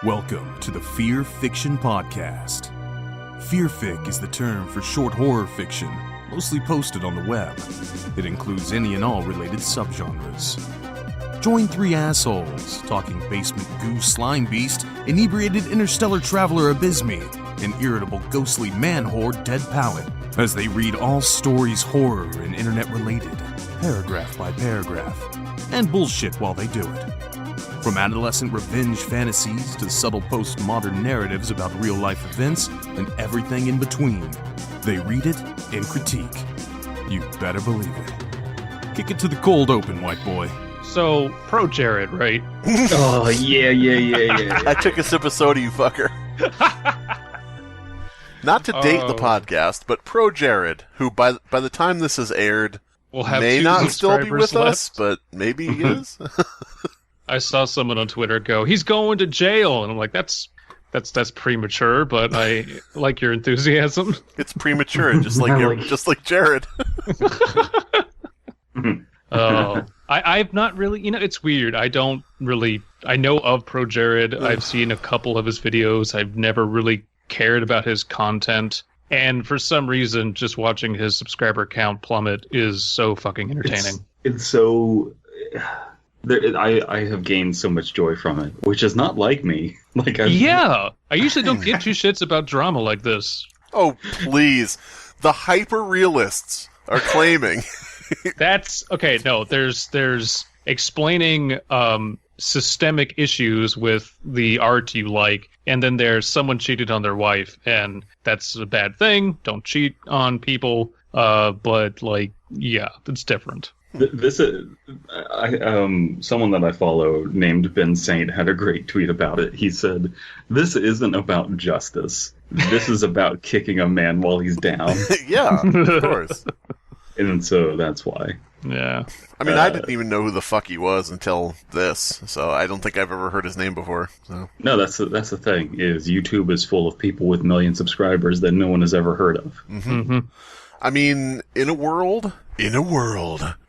Welcome to the Fearfic Podcast. Fearfic is the term for short horror fiction, mostly posted on the web. It includes any and all related subgenres. Join three assholes talking basement goo Slimebeast, inebriated interstellar traveler Abysmii, and irritable ghostly man-horde Dead Palette, as they read all stories horror and internet-related, paragraph by paragraph, and bullshit while they do it. From adolescent revenge fantasies to subtle postmodern narratives about real-life events and everything in between, they read it and critique. You better believe it. Kick it to the cold open, white boy. So, Projared, right? Oh, yeah. I took a sip of soda, you fucker. Not to date the podcast, but Projared, who by the time this is aired, we'll have may not still be with left. us, but maybe he is. I saw someone on Twitter go, "He's going to jail," and I'm like, that's premature, but I like your enthusiasm. It's premature, just like Jared. I've not really, it's weird. I know of Projared. I've seen a couple of his videos. I've never really cared about his content. And for some reason, just watching his subscriber count plummet is so fucking entertaining. It's so... I have gained so much joy from it, which is not like me. I usually don't give two shits about drama like this. Oh, please. The hyper-realists are claiming... That's okay. No, there's explaining systemic issues with the art you like, and then there's someone cheated on their wife, and that's a bad thing. Don't cheat on people. But it's different. This is someone that I follow named Ben Saint had a great tweet about it. He said, "This isn't about justice. This is about kicking a man while he's down." Yeah, of course. And so that's why. Yeah. I mean, I didn't even know who the fuck he was until this, so I don't think I've ever heard his name before. So. No, that's the thing, is YouTube is full of people with million subscribers that no one has ever heard of. Mm-hmm. Mm-hmm. I mean, in a world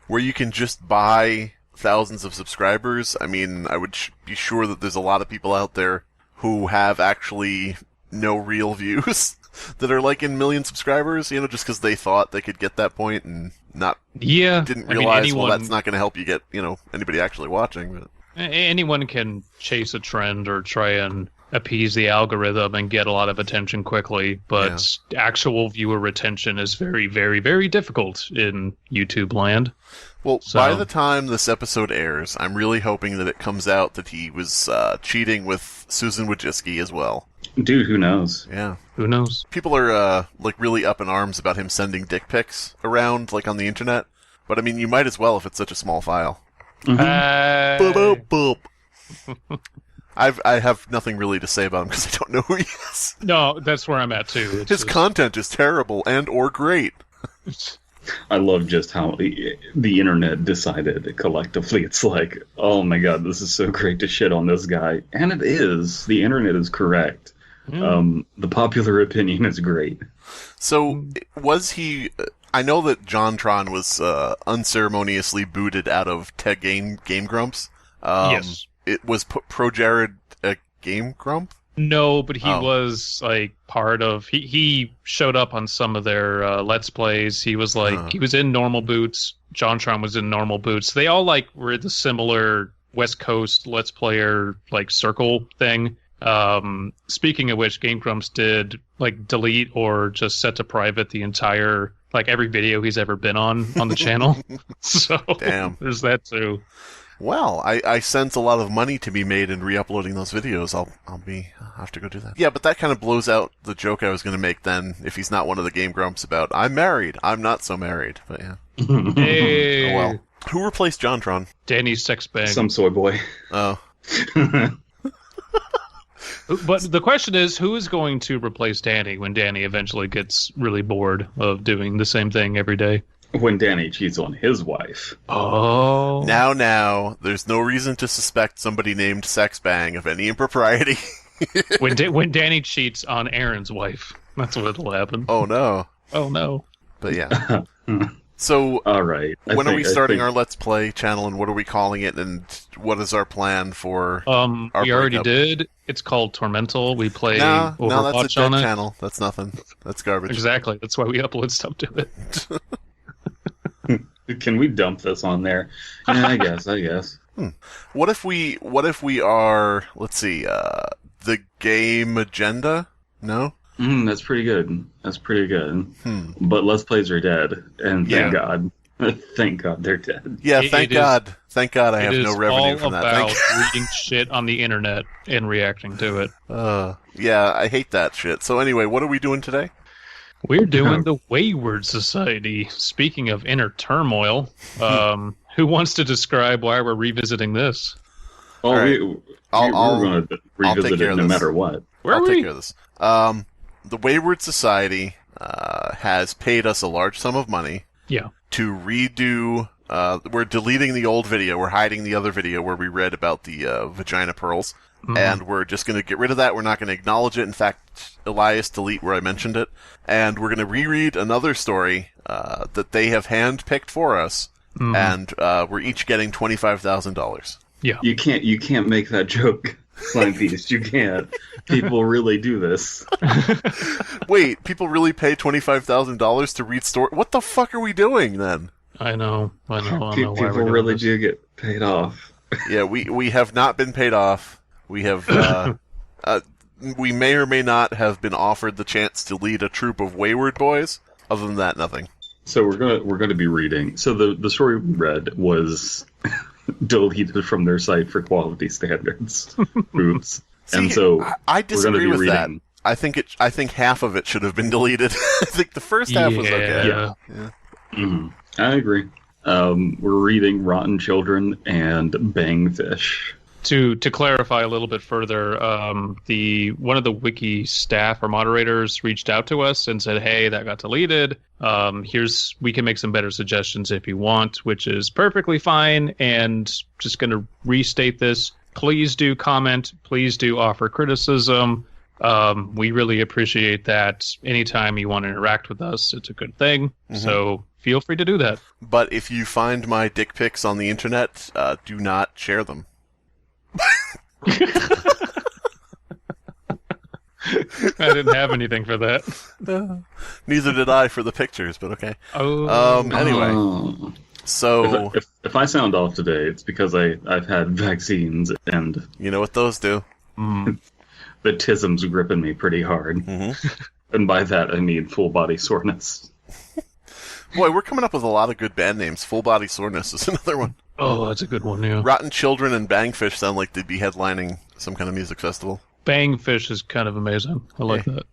where you can just buy thousands of subscribers, I mean, I would be sure that there's a lot of people out there who have actually no real views. That are like in million subscribers, just because they thought they could get that point and didn't realize, that's not going to help you get, anybody actually watching. But. Anyone can chase a trend or try and appease the algorithm and get a lot of attention quickly, but actual viewer retention is very, very, very difficult in YouTube land. Well, by the time this episode airs, I'm really hoping that it comes out that he was cheating with Susan Wojcicki as well. Dude, who knows? Yeah. Who knows? People are, really up in arms about him sending dick pics around, on the internet. But, I mean, you might as well if it's such a small file. Mm-hmm. Boop, boop, boop. I have nothing really to say about him because I don't know who he is. No, that's where I'm at, too. His content is terrible and or great. I love just how the internet decided collectively. It's like, oh my god, this is so great to shit on this guy. And it is. The internet is correct. The popular opinion is great. So, was he... I know that JonTron was unceremoniously booted out of Tech Game Grumps. Yes. It was Projared a Game Grump? No, but he was, part of... He showed up on some of their Let's Plays. He was, he was in normal boots. JonTron was in normal boots. They all, were in the similar West Coast Let's Player, circle thing. Speaking of which, Game Grumps did, delete or just set to private the entire, every video he's ever been on the channel. So, damn. There's that, too. Well, I sense a lot of money to be made in re-uploading those videos. I'll have to go do that. Yeah, but that kind of blows out the joke I was going to make then, if he's not one of the Game Grumps about, I'm married, I'm not so married. But yeah. Hey. Oh well. Who replaced JonTron? Danny Sexbang. Some soy boy. Oh. But the question is, who is going to replace Danny when Danny eventually gets really bored of doing the same thing every day? When Danny cheats on his wife. Oh. Now, there's no reason to suspect somebody named Sexbang of any impropriety. when Danny cheats on Aaron's wife, that's what'll happen. Oh, no. Oh, no. But yeah. So, all right. When are we starting our Let's Play channel, and what are we calling it, and what is our plan for our we already breakup? did. It's called Tormental. We play No, Overwatch that's a dead on it. channel. That's nothing. That's garbage. Exactly. That's why we upload stuff to it. Can we dump this on there? Yeah, I guess. What if we are, let's see, the game agenda? No? That's pretty good. But Let's Plays are dead, and thank God. Thank God they're dead. Yeah, thank God. Thank God I have no revenue from that. It is all about reading shit on the internet and reacting to it. Yeah, I hate that shit. So anyway, what are we doing today? We're doing the Wayward Society. Speaking of inner turmoil, who wants to describe why we're revisiting this? Oh, right. we're going to revisit it no matter what. I'll take care of this. The Wayward Society has paid us a large sum of money to redo... we're deleting the old video. We're hiding the other video where we read about the vagina pearls. Mm-hmm. And we're just going to get rid of that. We're not going to acknowledge it. In fact, Elias, delete where I mentioned it. And we're going to reread another story that they have handpicked for us. Mm-hmm. And we're each getting $25,000. Yeah. You can't make that joke, Slimebeast. You can't. People really do this. Wait, people really pay $25,000 to read story? What the fuck are we doing then? I know. I don't know why People really do get paid off. Yeah, we have not been paid off. We have, we may or may not have been offered the chance to lead a troop of wayward boys. Other than that, nothing. So we're gonna be reading. So the story we read was deleted from their site for quality standards. Oops. See, and so I disagree with reading. that. I think half of it should have been deleted. I think the first half was okay. Yeah. Mm-hmm. I agree. We're reading Rotten Children and Bangfish. To clarify a little bit further, one of the wiki staff or moderators reached out to us and said, "Hey, that got deleted. We can make some better suggestions if you want," which is perfectly fine. And just going to restate this: please do comment. Please do offer criticism. We really appreciate that. Anytime you want to interact with us, it's a good thing. Mm-hmm. So feel free to do that. But if you find my dick pics on the internet, do not share them. I didn't have anything for that. Neither did I for the pictures, but okay. Anyway, so if I sound off today, it's because I've had vaccines and you know what those do. The tism's gripping me pretty hard, and by that I mean full body soreness. Boy, we're coming up with a lot of good band names. Full Body Soreness is another one. Oh, that's a good one, yeah. Rotten Children and Bangfish sound like they'd be headlining some kind of music festival. Bangfish is kind of amazing. I like that.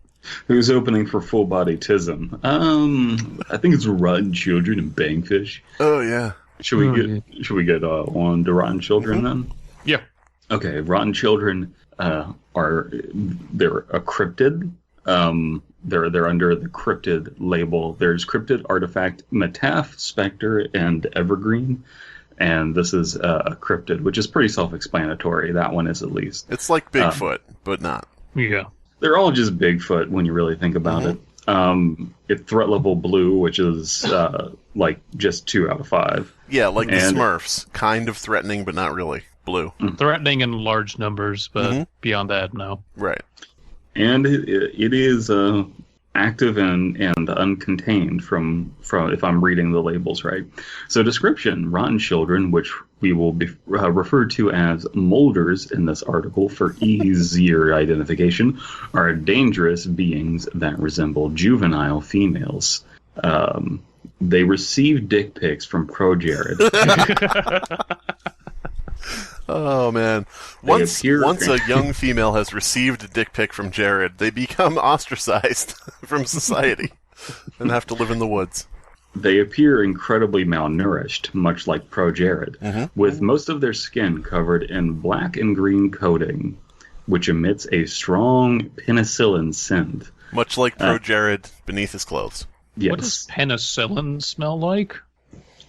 Who's opening for Full Body Tism? I think it's Rotten Children and Bangfish. Oh, yeah. Should we get on to Rotten Children then? Yeah. Okay, Rotten Children they're a cryptid. They're under the Cryptid label. There's Cryptid, Artifact, Metaph, Spectre, and Evergreen. And this is a Cryptid, which is pretty self-explanatory. That one is at least. It's like Bigfoot, but not. Yeah. They're all just Bigfoot when you really think about it. It's threat level blue, which is like just 2 out of 5. Yeah, like the Smurfs. Kind of threatening, but not really. Blue. Threatening in large numbers, but beyond that, no. Right. And it is active and uncontained from if I'm reading the labels right. So description: Rotten Children, which we will be referred to as molders in this article for easier identification, are dangerous beings that resemble juvenile females. They receive dick pics from Projared. Oh, man. Once a young female has received a dick pic from Jared, they become ostracized from society and have to live in the woods. They appear incredibly malnourished, much like Projared, with most of their skin covered in black and green coating, which emits a strong penicillin scent. Much like Projared beneath his clothes. Yes. What does penicillin smell like?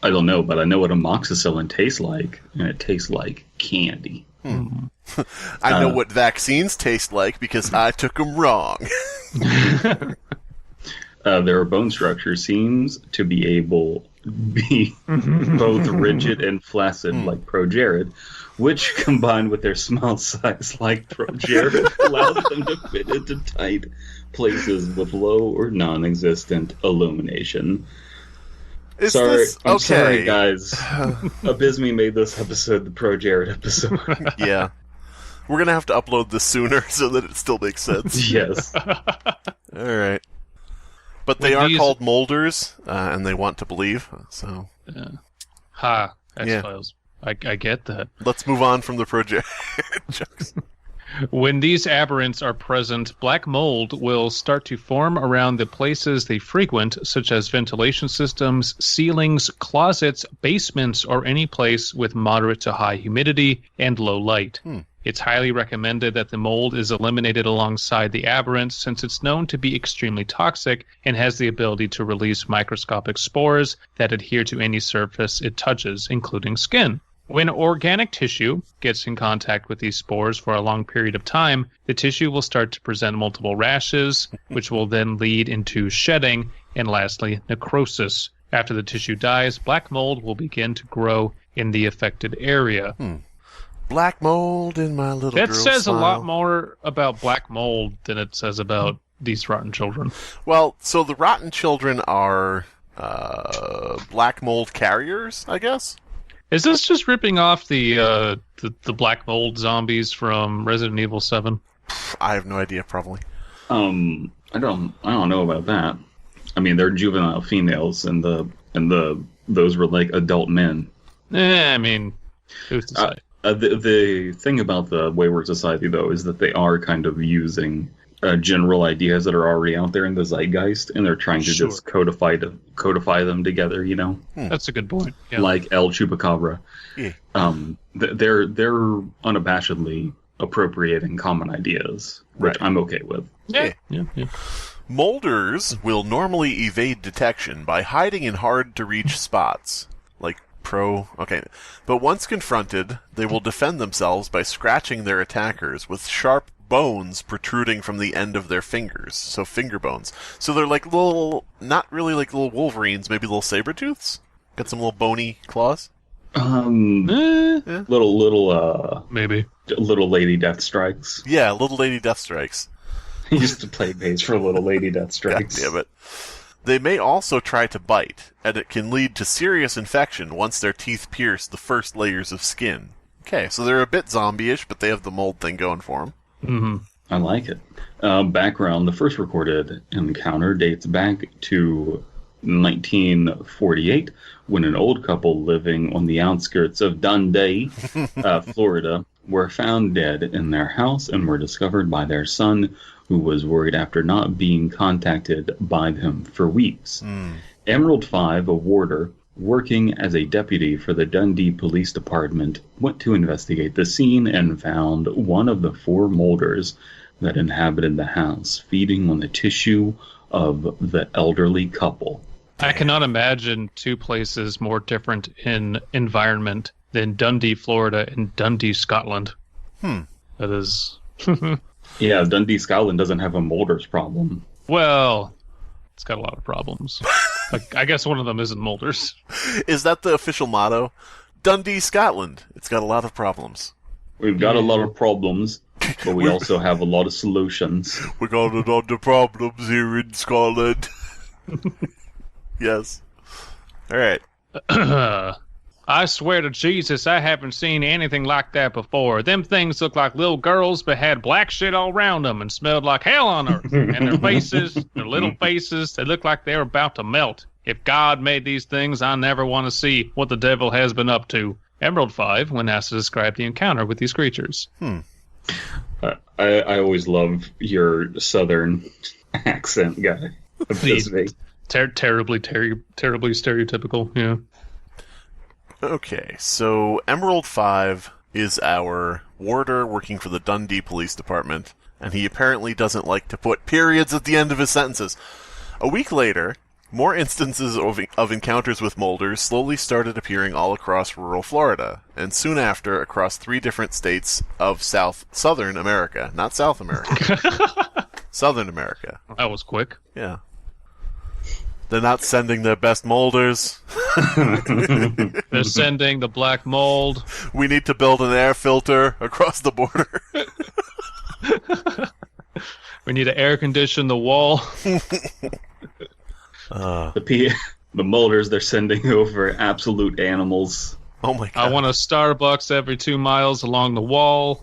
I don't know, but I know what amoxicillin tastes like, and it tastes like candy. I know what vaccines taste like because I took them wrong. Their bone structure seems to be able be both rigid and flaccid like Projared, which combined with their small size like Projared allows them to fit into tight places with low or non-existent illumination. Okay. Sorry, guys. Abysmii made this episode the Projared episode. Yeah. We're going to have to upload this sooner so that it still makes sense. Yes. Alright. But they are called molders, and they want to believe, so... X-Files. I get that. Let's move on from the project jokes. When these aberrants are present, black mold will start to form around the places they frequent, such as ventilation systems, ceilings, closets, basements, or any place with moderate to high humidity and low light. It's highly recommended that the mold is eliminated alongside the aberrants, since it's known to be extremely toxic and has the ability to release microscopic spores that adhere to any surface it touches, including skin. When organic tissue gets in contact with these spores for a long period of time, the tissue will start to present multiple rashes, which will then lead into shedding, and lastly, necrosis. After the tissue dies, black mold will begin to grow in the affected area. Black mold in my little That girl's says smile. a lot more about black mold than it says about these rotten children. Well, so the rotten children are black mold carriers, I guess? Is this just ripping off the black mold zombies from Resident Evil 7? I have no idea, probably. I don't know about that. I mean, they're juvenile females, and those were like adult men. I mean, who's to say? The thing about the Wayward Society, though, is that they are kind of using general ideas that are already out there in the zeitgeist, and they're trying to just codify them together. You know, That's a good point. Yeah. like El Chupacabra. Yeah. They're unabashedly appropriating common ideas, which I'm okay with. Yeah. Molders will normally evade detection by hiding in hard-to-reach spots, like but once confronted, they will defend themselves by scratching their attackers with sharp bones protruding from the end of their fingers, so finger bones. So they're like little, not really like little wolverines, maybe little saber-tooths? Got some little bony claws? Little Maybe. little lady deathstrikes. Yeah, little lady deathstrikes. He used to play bass for little lady deathstrikes. God damn it. They may also try to bite, and it can lead to serious infection once their teeth pierce the first layers of skin. Okay, so they're a bit zombie-ish, but they have the mold thing going for them. Mm-hmm. I like it. Background, the first recorded encounter dates back to 1948, when an old couple living on the outskirts of Dundee, Florida, were found dead in their house and were discovered by their son, who was worried after not being contacted by them for weeks. Emerald 5, a warder, working as a deputy for the Dundee Police Department, went to investigate the scene and found one of the 4 molders that inhabited the house, feeding on the tissue of the elderly couple. I cannot imagine 2 places more different in environment than Dundee, Florida, and Dundee, Scotland. That is... Yeah, Dundee, Scotland doesn't have a molders problem. Well, it's got a lot of problems. Like, I guess one of them isn't molders. Is that the official motto? Dundee, Scotland. It's got a lot of problems. We've got a lot of problems, but we also have a lot of solutions. We got a lot of problems here in Scotland. Yes. Alright. I swear to Jesus, I haven't seen anything like that before. Them things look like little girls, but had black shit all around them and smelled like hell on earth. And their faces, their little faces, they look like they were about to melt. If God made these things, I never want to see what the devil has been up to. Emerald 5, when asked to describe the encounter with these creatures. I always love your southern accent guy. Terribly stereotypical, yeah. Okay, so Emerald 5 is our warder working for the Dundee Police Department, and he apparently doesn't like to put periods at the end of his sentences. A week later, more instances of encounters with molders slowly started appearing all across rural Florida, and soon after across 3 different states of Southern America. Not South America. Southern America. That was quick. Yeah. They're not sending their best molders. They're sending the black mold. We need to build an air filter across the border. We need to air condition the wall. The molders, they're sending over absolute animals. Oh my god. I want a Starbucks every 2 miles along the wall.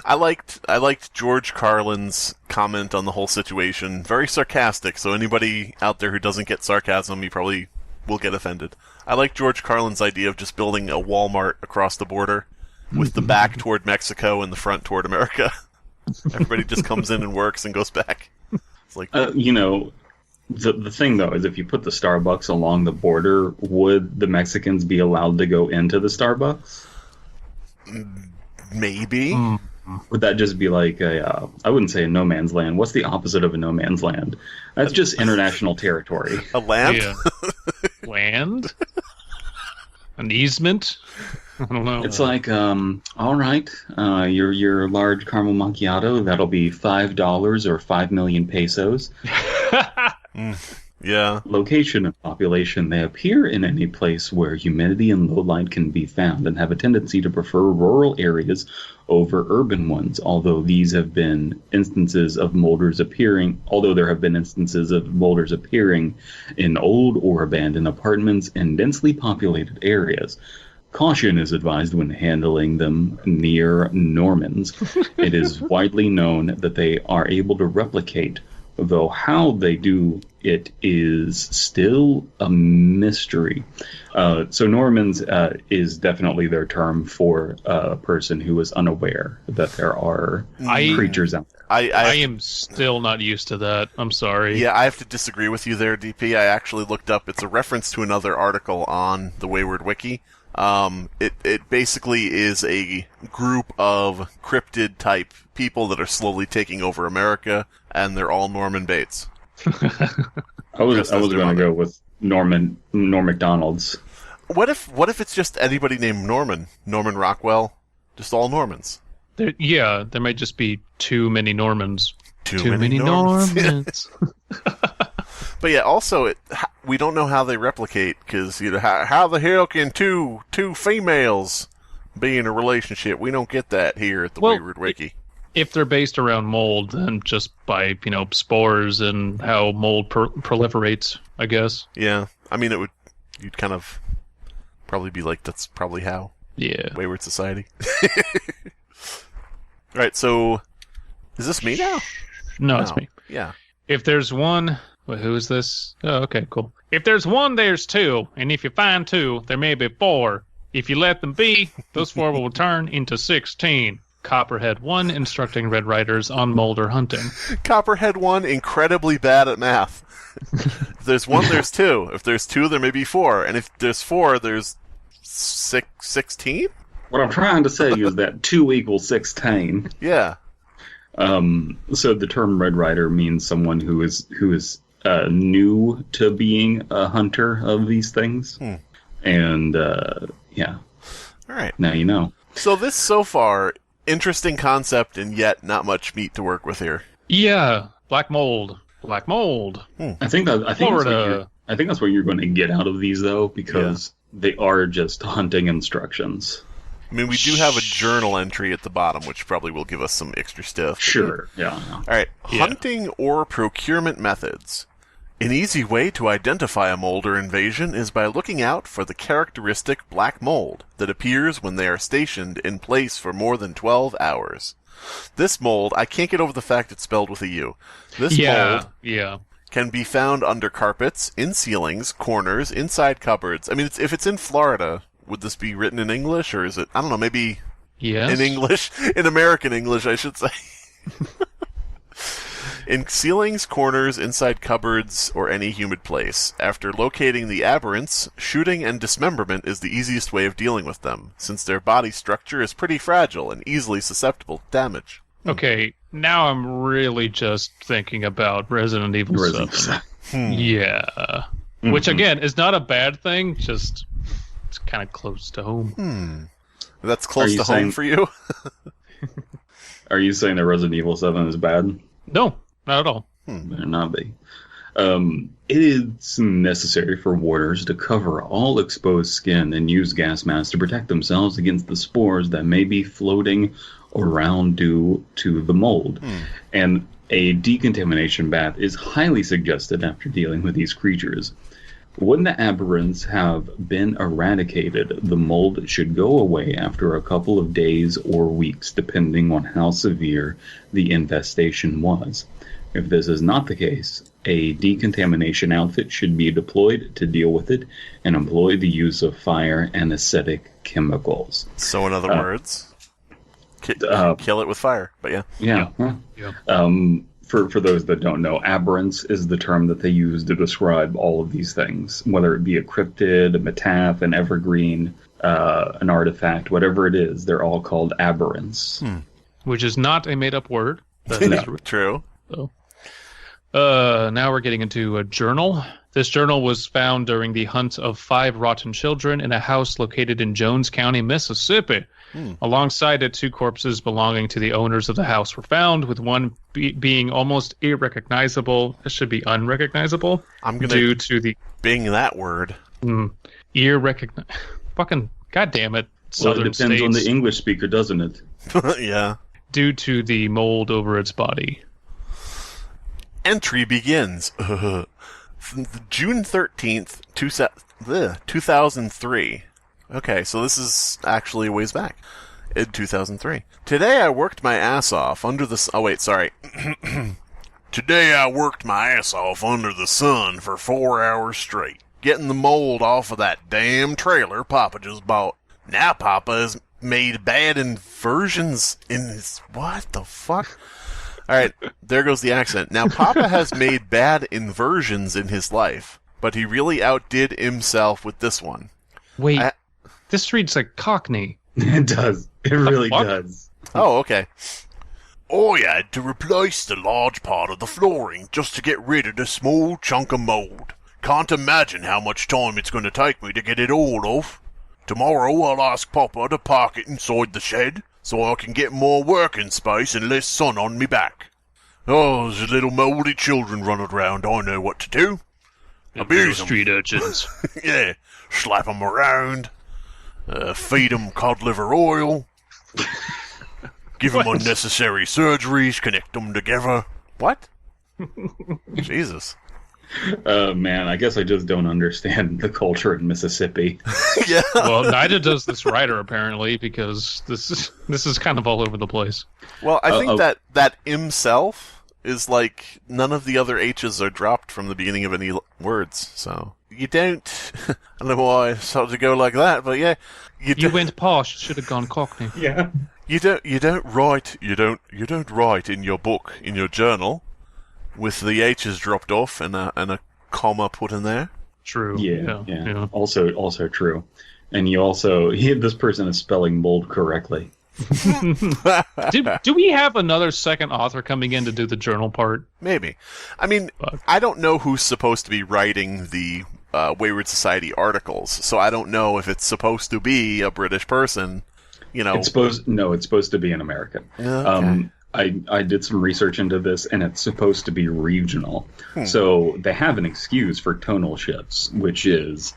I liked George Carlin's comment on the whole situation. Very sarcastic, so anybody out there who doesn't get sarcasm, you probably will get offended. I like George Carlin's idea of just building a Walmart across the border with the back toward Mexico and the front toward America. Everybody just comes in and works and goes back. It's like the thing though is if you put the Starbucks along the border, would the Mexicans be allowed to go into the Starbucks? Maybe. Would that just be like I wouldn't say a no man's land. What's the opposite of a no man's land? That's just international territory. A land? Yeah. Land? An easement? I don't know. It's like, all right, your large caramel macchiato, that'll be $5 or 5 million pesos. Yeah. Location and population. They appear in any place where humidity and low light can be found and have a tendency to prefer rural areas over urban ones, although there have been instances of molders appearing in old or abandoned apartments in densely populated areas. Caution is advised when handling them near Normans. It is widely known that they are able to replicate, though how they do it is still a mystery. So Normans is definitely their term for a person who is unaware that there are creatures out there. I am still not used to that. I'm sorry. Yeah, I have to disagree with you there, DP. I actually looked up. It's a reference to another article on the Wayward Wiki. It basically is a group of cryptid type people that are slowly taking over America, and they're all Norman Bates. I was going to go with Norm Macdonald's. What if it's just anybody named Norman Rockwell, just all Normans? There might just be too many Normans. Too many Normans. But yeah, also we don't know how they replicate, because how the hell can two females be in a relationship? We don't get that here at the Wayward Wiki. If they're based around mold, then just by spores and how mold proliferates, I guess. Yeah, I mean you'd kind of probably be like, that's probably how. Yeah. Wayward Society. All right, so is this me now? No, it's me. Yeah. If there's one. Wait, who is this? Oh, okay, cool. If there's one, there's two. And if you find two, there may be four. If you let them be, those four will turn into 16. Copperhead 1 instructing Red Riders on molder hunting. Copperhead 1 incredibly bad at math. If there's one, there's two. If there's two, there may be four. And if there's four, there's 16? What I'm trying to say is that 2 equals 16. Yeah. So the term Red Rider means someone who is new to being a hunter of these things. And, yeah. All right. Now you know. So this, so far, interesting concept and yet not much meat to work with here. Yeah. Black mold. I think that's what you're going to get out of these, though, because they are just hunting instructions. I mean, we do have a journal entry at the bottom, which probably will give us some extra stuff. Sure, yeah. All right, hunting or procurement methods. An easy way to identify a molder invasion is by looking out for the characteristic black mold that appears when they are stationed in place for more than 12 hours. This mold, I can't get over the fact it's spelled with a U. This mold can be found under carpets, in ceilings, corners, inside cupboards. I mean, if it's in Florida, would this be written in English, or is it, I don't know, maybe in English, in American English, I should say. In ceilings, corners, inside cupboards, or any humid place. After locating the aberrants, shooting and dismemberment is the easiest way of dealing with them, since their body structure is pretty fragile and easily susceptible to damage. Okay, now I'm really just thinking about Resident Evil 7. Yeah. Mm-hmm. Which, again, is not a bad thing, just it's kind of close to home. That's close to home for you? Are you saying that Resident Evil 7 is bad? No. Not at all. Better not be. It is necessary for warders to cover all exposed skin and use gas masks to protect themselves against the spores that may be floating around due to the mold. And a decontamination bath is highly suggested after dealing with these creatures. When the aberrants have been eradicated, the mold should go away after a couple of days or weeks, depending on how severe the infestation was. If this is not the case, a decontamination outfit should be deployed to deal with it and employ the use of fire and acidic chemicals. So in other words, kill it with fire. But yeah. For those that don't know, aberrants is the term that they use to describe all of these things, whether it be a cryptid, a metaph, an evergreen, an artifact, whatever it is, they're all called aberrants. Which is not a made-up word. That is True. So. Now we're getting into a journal. This journal was found during the hunt of 5 rotten children in a house located in Jones County, Mississippi. Alongside it, 2 corpses belonging to the owners of the house were found, with one being almost irrecognizable. It should be unrecognizable. Due to the being that word. Fucking goddamn it! Southern it depends states. on the English speaker, doesn't it? Yeah. Due to the mold over its body. Entry begins June 13th, 2003. Okay, so this is actually a ways back. In 2003. Today I worked my ass off under the... Oh, wait, sorry. Today I worked my ass off under the sun for 4 hours straight, getting the mold off of that damn trailer Papa just bought. Now Papa has made bad inversions in his... What the fuck? Alright, there goes the accent. Now, Papa has made bad inversions in his life, but he really outdid himself with this one. Wait, this reads like Cockney. It does. It really does. Oh, okay. I had to replace the large part of the flooring just to get rid of the small chunk of mold. Can't imagine how much time it's going to take me to get it all off. Tomorrow I'll ask Papa to park it inside the shed, so I can get more working space and less sun on me back. Oh, there's little mouldy children running around. I know what to do. Abuse them. Street urchins. Yeah, slap them around, feed them cod liver oil, give them unnecessary surgeries, connect them together. What? Jesus. Man, I guess I just don't understand the culture in Mississippi. Yeah. Well, neither does this writer, apparently, because this is kind of all over the place. Well, I think that himself is like none of the other H's are dropped from the beginning of any words, so you don't... I don't know why I started to go like that, but yeah. You went posh, should have gone Cockney. Yeah. You don't write in your book, in your journal, with the H's dropped off and a comma put in there. True. Yeah. Also true. And this person is spelling mold correctly. Do we have another second author coming in to do the journal part? Maybe. I mean, I don't know who's supposed to be writing the Wayward Society articles, so I don't know if it's supposed to be a British person. You know, it's supposed to be an American. Okay. I did some research into this, and it's supposed to be regional. So they have an excuse for tonal shifts, which is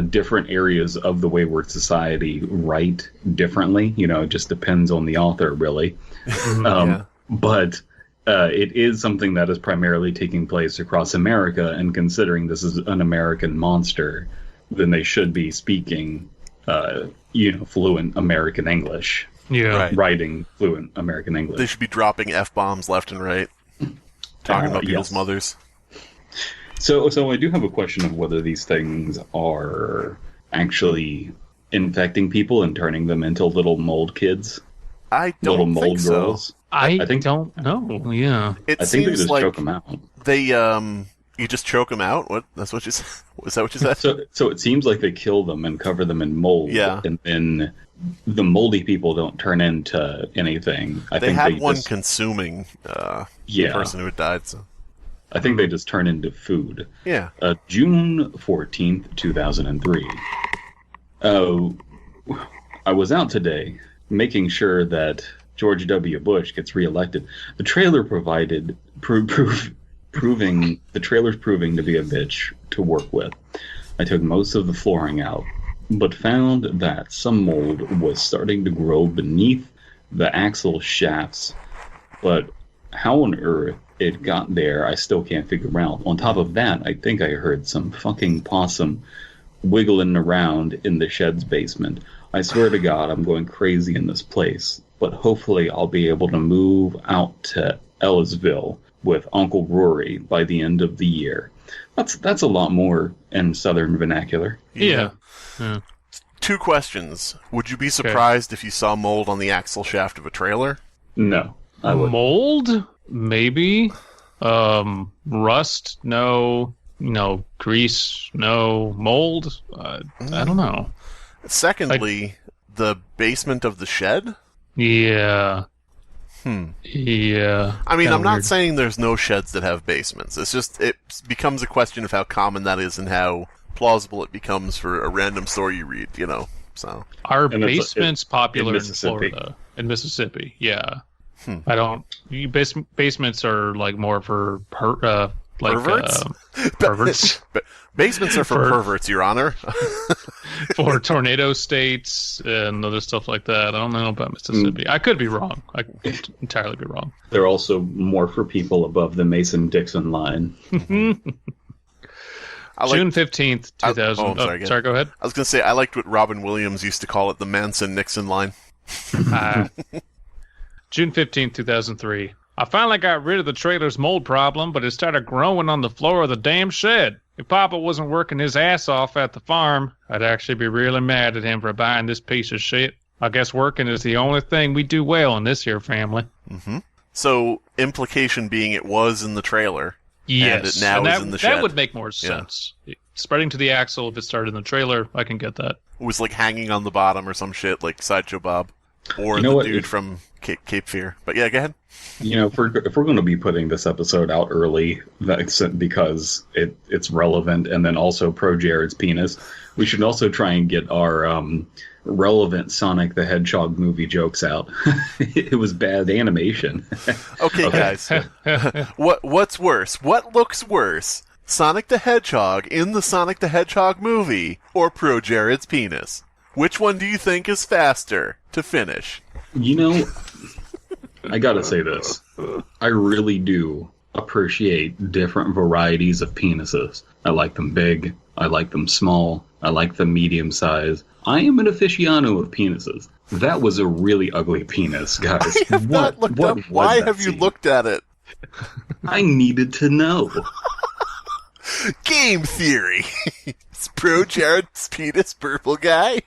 different areas of the Wayward Society write differently. You know, it just depends on the author, really. But it is something that is primarily taking place across America, and considering this is an American monster, then they should be speaking, fluent American English. Yeah. Right. Writing fluent American English. They should be dropping F-bombs left and right. Talking about people's mothers. So I do have a question of whether these things are actually infecting people and turning them into little mold kids. I don't little mold think girls. so. I think don't know. Yeah. It I think they seems just like choke them out. they you just choke them out. What? That's what you said. Was that what you said? So it seems like they kill them and cover them in mold. Yeah. And then the moldy people don't turn into anything. I they think had they one just, consuming the person who had died. So. I think they just turn into food. Yeah. June 14th, 2003. I was out today making sure that George W. Bush gets reelected. The trailer provided proof the trailer's proving to be a bitch to work with. I took most of the flooring out, but found that some mold was starting to grow beneath the axle shafts. But how on earth it got there, I still can't figure out. On top of that, I think I heard some fucking possum wiggling around in the shed's basement. I swear to God, I'm going crazy in this place. But hopefully I'll be able to move out to Ellisville with Uncle Rory by the end of the year. That's a lot more in Southern vernacular. Yeah. 2 questions. Would you be surprised if you saw mold on the axle shaft of a trailer? No, I wouldn't. Mold? Maybe. Rust? No. Grease? No. Mold? I don't know. Secondly, the basement of the shed? Yeah. Yeah. I mean, I'm not weird. saying there's no sheds that have basements. It's just, it becomes a question of how common that is and how plausible it becomes for a random story you read, so. Are And basements popular in Mississippi. Florida? In Mississippi, yeah. I don't... Basements are, like, more for... Perverts? Perverts. Basements are for perverts, Your Honor. For tornado states and other stuff like that. I don't know about Mississippi. I could be wrong. I could entirely be wrong. They're also more for people above the Mason-Dixon line. June 15th, 2000. Sorry, go ahead. I was going to say, I liked what Robin Williams used to call it, the Manson-Nixon line. June 15th, 2003. I finally got rid of the trailer's mold problem, but it started growing on the floor of the damn shed. If Papa wasn't working his ass off at the farm, I'd actually be really mad at him for buying this piece of shit. I guess working is the only thing we do well in this here family. Mm-hmm. So, implication being it was in the trailer. Yes. And it now is in the shed. That would make more sense. Yeah. Spreading to the axle, if it started in the trailer, I can get that. It was like hanging on the bottom or some shit, like Sideshow Bob. Or dude from Cape Fear. But yeah, go ahead. If we're going to be putting this episode out early, that's because it's relevant, and then also Projared's penis, we should also try and get our relevant Sonic the Hedgehog movie jokes out. It was bad animation. Okay, guys. What's worse? What looks worse? Sonic the Hedgehog in the Sonic the Hedgehog movie, or Projared's penis? Which one do you think is faster to finish? I gotta say this. I really do appreciate different varieties of penises. I like them big. I like them small. I like them medium size. I am an aficionado of penises. That was a really ugly penis, guys. I have not looked up. Why have you looked at it? I needed to know. Game theory. Is Projared's penis purple guy?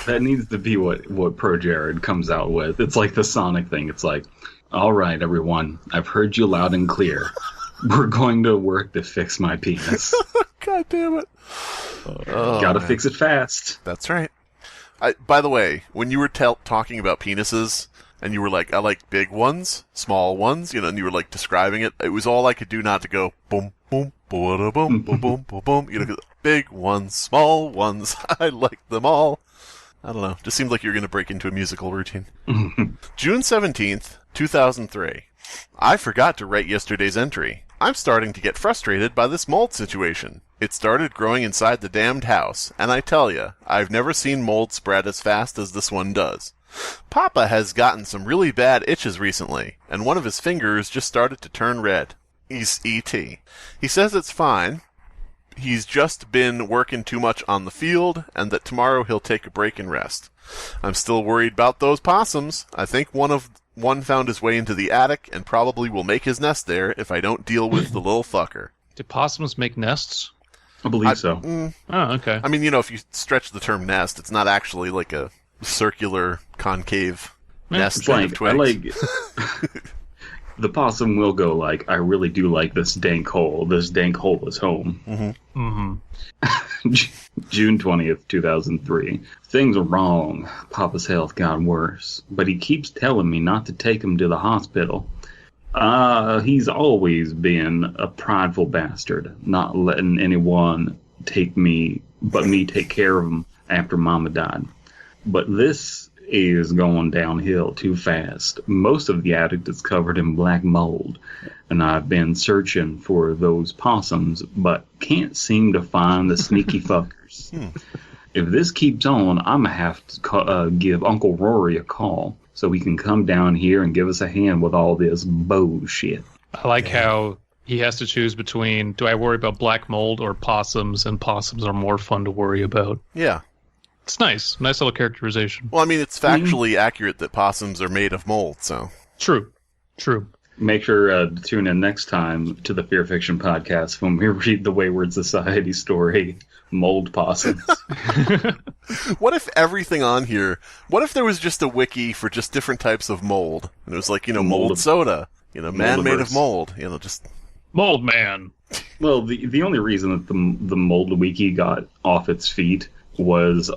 that needs to be what Projared comes out with. It's like the Sonic thing. It's like, all right, everyone, I've heard you loud and clear. We're going to work to fix my penis. God damn it. Gotta fix it fast. That's right. By the way, when you were talking about penises, and you were like, I like big ones, small ones, and you were like describing it, it was all I could do not to go, boom, boom, boom, boom, boom, boom, boom, boom, big ones, small ones, I like them all. I don't know, just seemed like you were going to break into a musical routine. June 17th, 2003. I forgot to write yesterday's entry. I'm starting to get frustrated by this mold situation. It started growing inside the damned house, and I tell ya, I've never seen mold spread as fast as this one does. Papa has gotten some really bad itches recently, and one of his fingers just started to turn red. He's E.T. He says it's fine. He's just been working too much on the field, and that tomorrow he'll take a break and rest. I'm still worried about those possums. I think one found his way into the attic, and probably will make his nest there if I don't deal with the little fucker. Do possums make nests? I believe so. Oh, okay. I mean, if you stretch the term nest, it's not actually like a circular, concave nest made of twigs. The possum will go like, I really do like this dank hole. This dank hole is home. Mm-hmm. Mm-hmm. June 20th, 2003. Things are wrong. Papa's health got worse, but he keeps telling me not to take him to the hospital. He's always been a prideful bastard, not letting anyone take me, but me take care of him after Mama died. But this is going downhill too fast. Most of the attic is covered in black mold, and I've been searching for those possums, but can't seem to find the sneaky fuckers. If this keeps on, I'm going to have to give Uncle Rory a call so he can come down here and give us a hand with all this bullshit. I like how he has to choose between, do I worry about black mold or possums, and possums are more fun to worry about. Yeah. It's nice. Nice little characterization. Well, I mean, it's factually accurate that possums are made of mold, so. True. Make sure to tune in next time to the Fear Fiction Podcast when we read the Wayward Society story, Mold Possums. What if everything on here, what if there was just a wiki for just different types of mold? And it was like, mold soda, man made of mold, just... Mold man. Well, the only reason that the Mold Wiki got off its feet was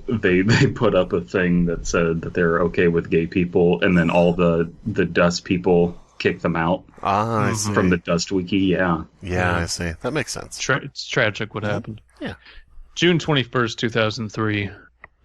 they put up a thing that said that they're okay with gay people, and then all the dust people kicked them out I see. from the Dust Wiki. Yeah, I see. That makes sense. It's tragic what happened. Yeah. June 21st, 2003.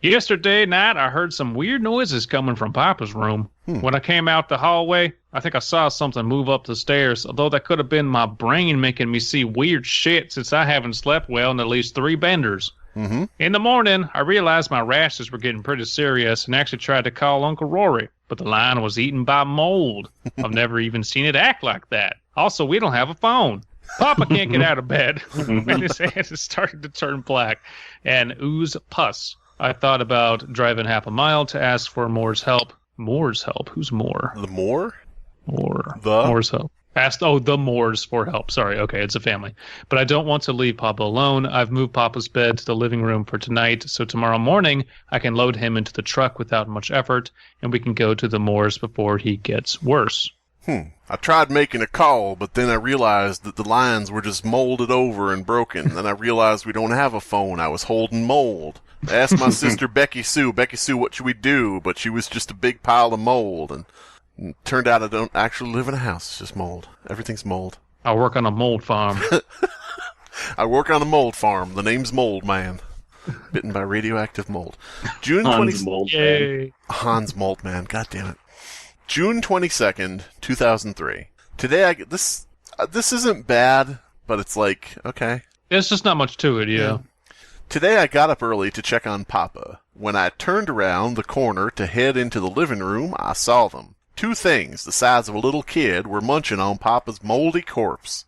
Yesterday night, I heard some weird noises coming from Papa's room. When I came out the hallway, I think I saw something move up the stairs, although that could have been my brain making me see weird shit since I haven't slept well in at least 3 benders. Mm-hmm. In the morning, I realized my rashes were getting pretty serious and actually tried to call Uncle Rory, but the line was eaten by mold. I've never even seen it act like that. Also, we don't have a phone. Papa can't get out of bed, and his hand is starting to turn black and ooze pus. I thought about driving half a mile to ask for Moore's help. Moore's help? Who's Moore? The Moore? Moore's help. Asked, the Moores for help. Sorry, okay, it's a family. But I don't want to leave Papa alone. I've moved Papa's bed to the living room for tonight, so tomorrow morning I can load him into the truck without much effort, and we can go to the Moores before he gets worse. I tried making a call, but then I realized that the lines were just molded over and broken. Then I realized we don't have a phone. I was holding mold. I asked my sister Becky Sue, what should we do? But she was just a big pile of mold, and it turned out I don't actually live in a house. It's just mold. Everything's mold. I work on a mold farm. I work on a mold farm. The name's Mold Man. Bitten by radioactive mold. June 20th. Yay. Hans Mold Man. God damn it. June 22nd, 2003. Today this isn't bad, but it's like, okay. There's just not much to it, yeah. Today I got up early to check on Papa. When I turned around the corner to head into the living room, I saw them. 2 things the size of a little kid were munching on Papa's moldy corpse.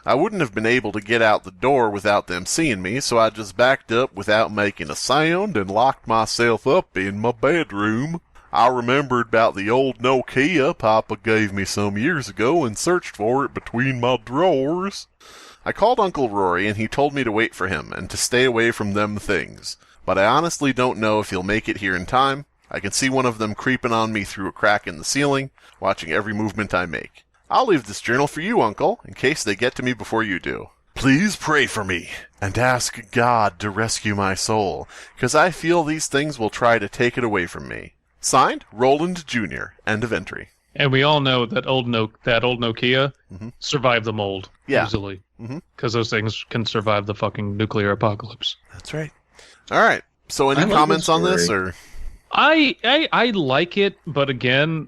I wouldn't have been able to get out the door without them seeing me, so I just backed up without making a sound and locked myself up in my bedroom. I remembered about the old Nokia Papa gave me some years ago and searched for it between my drawers. I called Uncle Rory and he told me to wait for him and to stay away from them things. But I honestly don't know if he'll make it here in time. I can see one of them creeping on me through a crack in the ceiling, watching every movement I make. I'll leave this journal for you, Uncle, in case they get to me before you do. Please pray for me, and ask God to rescue my soul, 'cause I feel these things will try to take it away from me. Signed, Roland Jr. End of entry. And we all know that old Nokia survived the mold easily. Because those things can survive the fucking nuclear apocalypse. That's right. All right. So any comments on this? Or I like it, but again,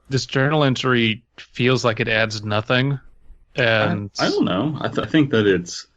this journal entry feels like it adds nothing. And I don't know. I think that it's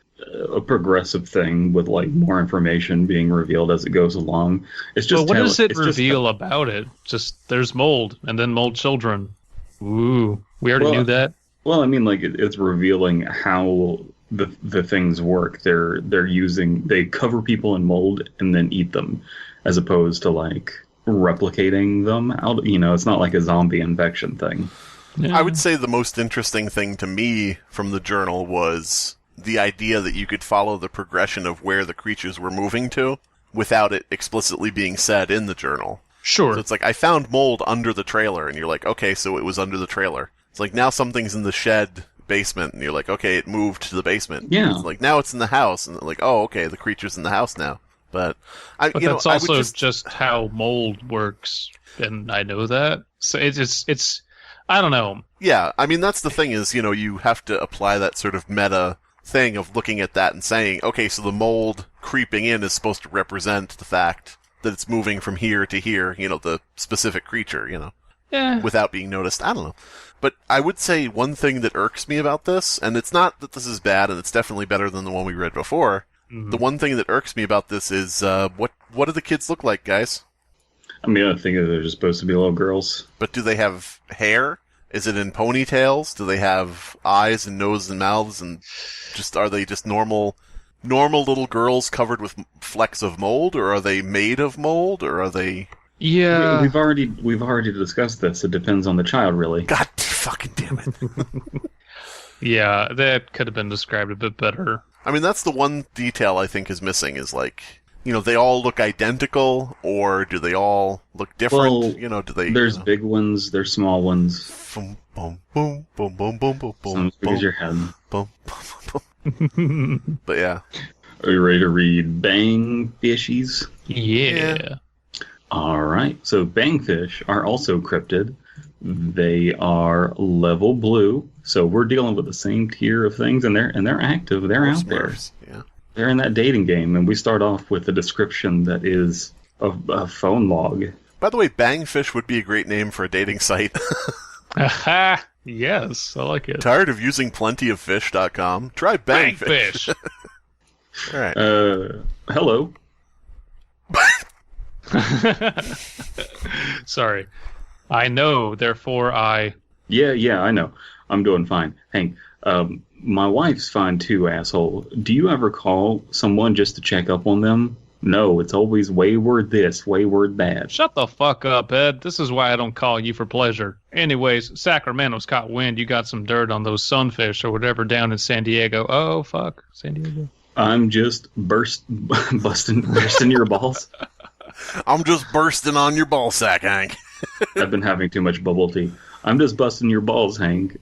a progressive thing with like more information being revealed as it goes along. It's just what does it reveal about it? Just there's mold and then mold children. Ooh, we already knew that. Well, I mean, like it's revealing how the things work. They cover people in mold and then eat them, as opposed to like replicating them out. It's not like a zombie infection thing. Yeah. I would say the most interesting thing to me from the journal was the idea that you could follow the progression of where the creatures were moving to without it explicitly being said in the journal. Sure. So it's like, I found mold under the trailer, and you're like, okay, so it was under the trailer. It's like, now something's in the shed basement, and you're like, okay, it moved to the basement. Yeah. It's like, now it's in the house, and like, oh, okay, the creature's in the house now. But that's also just how mold works, and I know that. So it's I don't know. Yeah, I mean, that's the thing is, you have to apply that sort of meta thing of looking at that and saying, okay, so the mold creeping in is supposed to represent the fact that it's moving from here to here, the specific creature, Yeah. without being noticed. I don't know. But I would say one thing that irks me about this, and it's not that this is bad, and it's definitely better than the one we read before. Mm-hmm. The one thing that irks me about this is, what do the kids look like, guys? I mean, I think they're just supposed to be little girls. But do they have hair? Is it in ponytails? Do they have eyes and noses and mouths? And are they just normal little girls covered with flecks of mold? Or are they made of mold? Or are they... Yeah. We've already discussed this. It depends on the child, really. God fucking damn it. Yeah, that could have been described a bit better. I mean, that's the one detail I think is missing is like... they all look identical, or do they all look different? Well, do they... There's big ones, there's small ones. Boom, boom, boom, boom, boom, boom, boom, Some as big as your head. boom, boom, boom. But yeah. Are you ready to read Bang Fishies? Yeah. All right. So bangfish are also cryptid. They are level blue. So we're dealing with the same tier of things, and they're active. They're out there. Yeah. They're in that dating game, and we start off with a description that is a phone log. By the way, Bangfish would be a great name for a dating site. Aha! Yes, I like it. Tired of using plentyoffish.com? Try Bangfish. All right. Hello. Sorry. I know, therefore I... Yeah, I know. I'm doing fine. Hank, my wife's fine too, asshole. Do you ever call someone just to check up on them? No, it's always wayward this, wayward that. Shut the fuck up, Ed. This is why I don't call you for pleasure. Anyways, Sacramento's caught wind. You got some dirt on those sunfish or whatever down in San Diego. Oh, fuck. San Diego. I'm just busting your balls. I'm just bursting on your ball sack, Hank. I've been having too much bubble tea. I'm just busting your balls, Hank.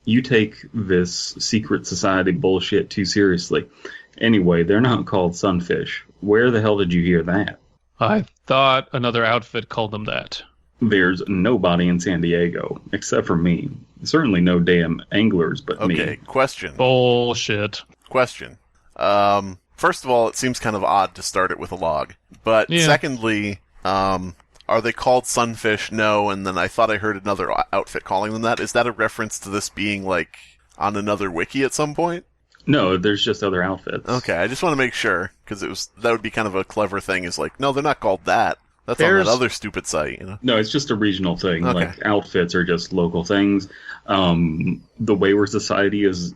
You take this secret society bullshit too seriously. Anyway, they're not called sunfish. Where the hell did you hear that? I thought another outfit called them that. There's nobody in San Diego, except for me. Certainly no damn anglers but me. Okay, question. Bullshit. Question. First of all, it seems kind of odd to start it with a log. But secondly, are they called sunfish? No, and then I thought I heard another outfit calling them that. Is that a reference to this being, like, on another wiki at some point? No, there's just other outfits. Okay, I just want to make sure, because that would be kind of a clever thing, is like, no, they're not called that. That's on that other stupid site, No, it's just a regional thing. Okay. Like, outfits are just local things. The Wayward Society is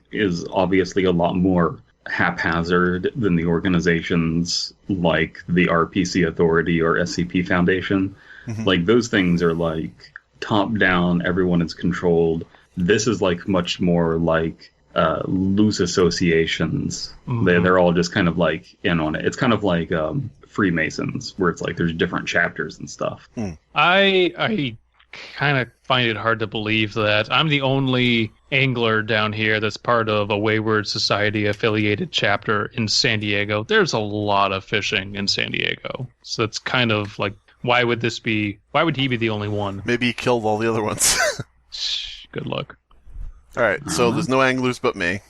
obviously a lot more haphazard than the organizations like the RPC Authority or SCP Foundation. Mm-hmm. Like, those things are like top down, everyone is controlled. This is like much more like loose associations. Mm-hmm. They're all just kind of like in on it. It's kind of like Freemasons, where it's like there's different chapters and stuff. I kind of find it hard to believe that I'm the only angler down here that's part of a Wayward Society affiliated chapter in San Diego. There's a lot of fishing in San Diego. So it's kind of like, why would he be the only one? Maybe he killed all the other ones. Good luck. Alright, so there's no anglers but me.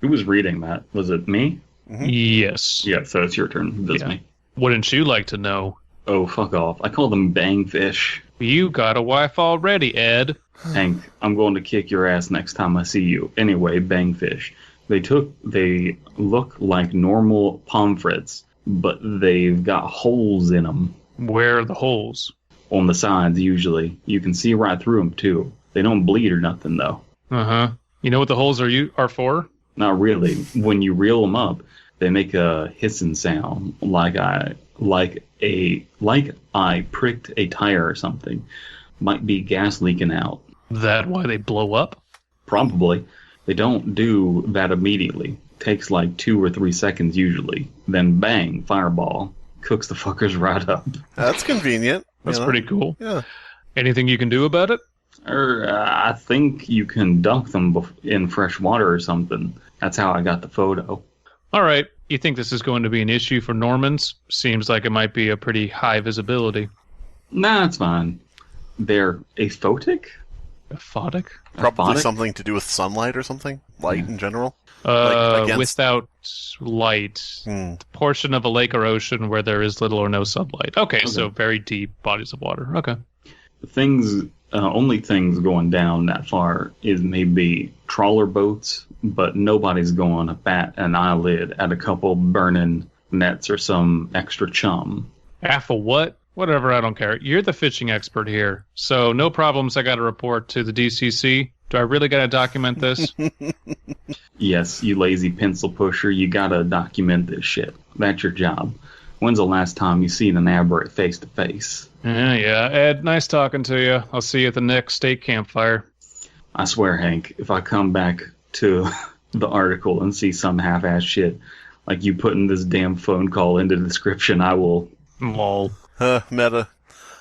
Who was reading that? Was it me? Mm-hmm. Yes. Yeah, so it's your turn. That's me. Wouldn't you like to know? Oh, fuck off. I call them bangfish. You got a wife already, Ed. Hank, I'm going to kick your ass next time I see you. Anyway, bangfish. They look like normal pomfrets, but they've got holes in them. Where are the holes? On the sides, usually. You can see right through them, too. They don't bleed or nothing, though. Uh-huh. You know what the holes are for? Not really. When you reel them up, they make a hissing sound, like I pricked a tire or something. Might be gas leaking out. That why they blow up? Probably. They don't do that immediately. Takes like 2 or 3 seconds usually. Then bang, fireball. Cooks the fuckers right up. That's convenient. That's pretty cool. Yeah. Anything you can do about it? I think you can dunk them in fresh water or something. That's how I got the photo. All right. You think this is going to be an issue for Normans? Seems like it might be a pretty high visibility. Nah, it's fine. They're aphotic? Aphotic? Probably Aphotic? something to do with sunlight or something. Light in general. Against... Without light. The portion of a lake or ocean where there is little or no sunlight. Okay, so very deep bodies of water. Okay. Only things going down that far is maybe trawler boats, but nobody's going to bat an eyelid at a couple burning nets or some extra chum. Half a what? Whatever, I don't care. You're the fishing expert here, so no problems. I got to report to the DCC. Do I really got to document this? Yes, you lazy pencil pusher, you got to document this shit. That's your job. When's the last time you seen an aberrant face to face? Yeah. Ed, nice talking to you. I'll see you at the next state campfire. I swear, Hank, if I come back to the article and see some half-ass shit like you putting this damn phone call into the description, I will... Lol. Meta.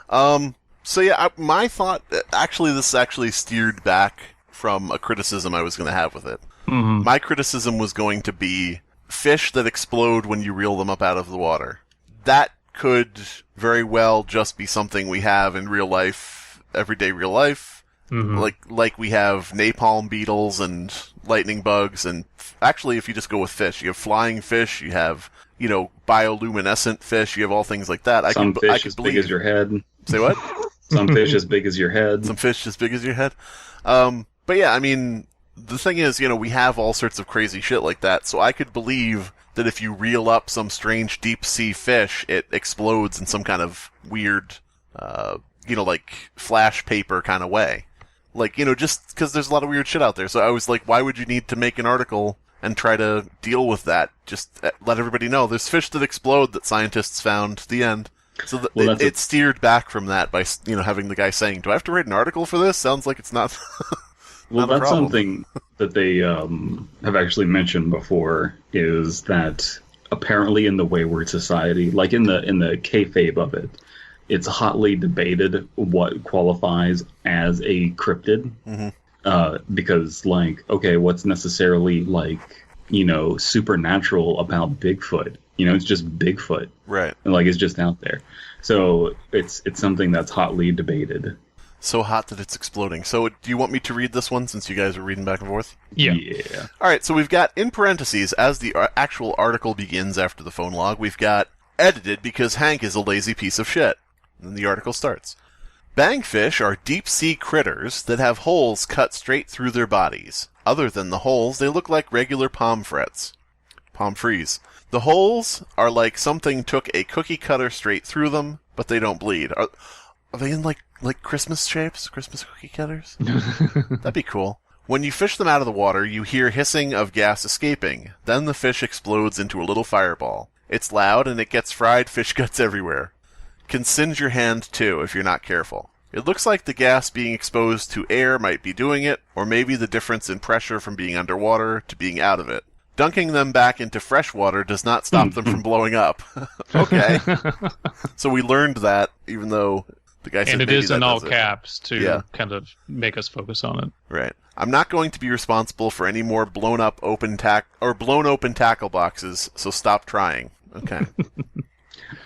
So yeah, my thought, this actually steered back from a criticism I was going to have with it. Mm-hmm. My criticism was going to be fish that explode when you reel them up out of the water. That could very well just be something we have in real life, everyday real life. Mm-hmm. Like we have napalm beetles and lightning bugs, and actually if you just go with fish, you have flying fish, you have, bioluminescent fish, you have all things like that. Some fish as big as your head. Say what? Some fish as big as your head. Some fish as big as your head. But yeah, I mean, the thing is, we have all sorts of crazy shit like that, so I could believe that if you reel up some strange deep-sea fish, it explodes in some kind of weird, like flash paper kind of way. Just because there's a lot of weird shit out there. So I was like, why would you need to make an article and try to deal with that? Just let everybody know. There's fish that explode that scientists found. The end. So it steered back from that by, having the guy saying, do I have to write an article for this? Sounds like it's not... Well, that's something that they have actually mentioned before, is that apparently in the Wayward Society, like in the kayfabe of it, it's hotly debated what qualifies as a cryptid. Mm-hmm. Because, what's necessarily, supernatural about Bigfoot? It's just Bigfoot. Right. And, it's just out there. So it's something that's hotly debated. So hot that it's exploding. So do you want me to read this one since you guys are reading back and forth? Yeah. All right, so we've got, in parentheses, as the actual article begins after the phone log, we've got, edited because Hank is a lazy piece of shit. And the article starts. Bangfish are deep-sea critters that have holes cut straight through their bodies. Other than the holes, they look like regular palm frites. Palm frees. The holes are like something took a cookie cutter straight through them, but they don't bleed. Are they in, like Christmas shapes? Christmas cookie cutters? That'd be cool. When you fish them out of the water, you hear hissing of gas escaping. Then the fish explodes into a little fireball. It's loud and it gets fried fish guts everywhere. Can singe your hand, too, if you're not careful. It looks like the gas being exposed to air might be doing it, or maybe the difference in pressure from being underwater to being out of it. Dunking them back into fresh water does not stop them from blowing up. Okay. So we learned that, even though... The guy said and it is in all caps to kind of make us focus on it. Right. I'm not going to be responsible for any more blown open tackle boxes, so stop trying. Okay.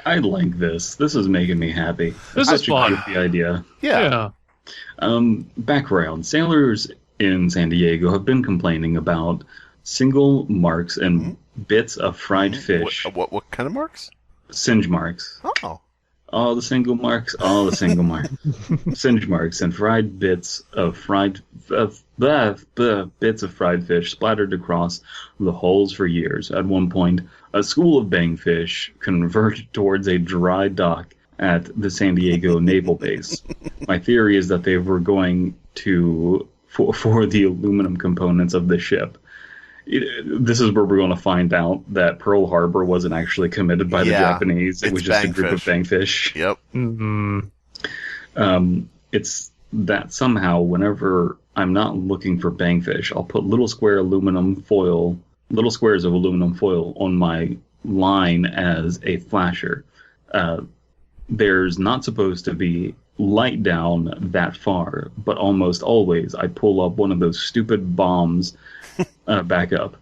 I like this. This is making me happy. This is fun. The idea. Yeah. Background. Sailors in San Diego have been complaining about single marks and bits of fried fish. What kind of marks? Singe marks. Oh. All the single marks, singe marks and fried bits of fried fish splattered across the holes for years. At one point, a school of bangfish converged towards a dry dock at the San Diego Naval Base. My theory is that they were going for the aluminum components of the ship. This is where we're going to find out that Pearl Harbor wasn't actually committed by the Japanese. It was just a group of bangfish. Yep. Mm-hmm. It's that somehow whenever I'm not looking for bangfish, I'll put little squares of aluminum foil on my line as a flasher. There's not supposed to be light down that far, but almost always I pull up one of those stupid bombs back up.